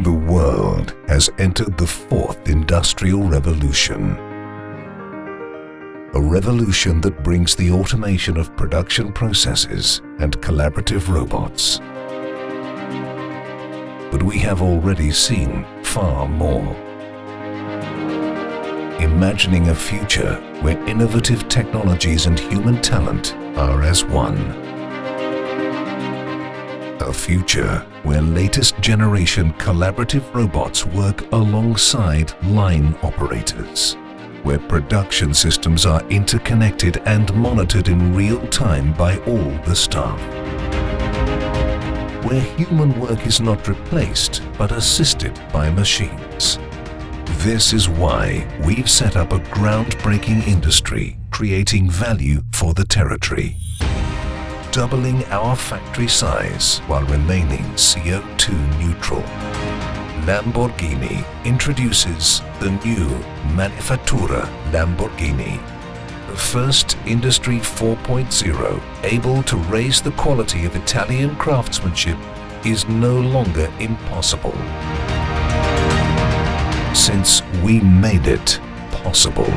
The world has entered the fourth industrial revolution. A revolution that brings the automation of production processes and collaborative robots. But we have already seen far more. Imagining a future where innovative technologies and human talent are as one. A future where latest generation collaborative robots work alongside line operators, where production systems are interconnected and monitored in real time by all the staff, where human work is not replaced but assisted by machines. This is why we've set up a groundbreaking industry, creating value for the territory, doubling our factory size while remaining CO2 neutral. Lamborghini introduces the new Manifattura Lamborghini, the first Industry 4.0 able to raise the quality of Italian craftsmanship is no longer impossible, since we made it possible.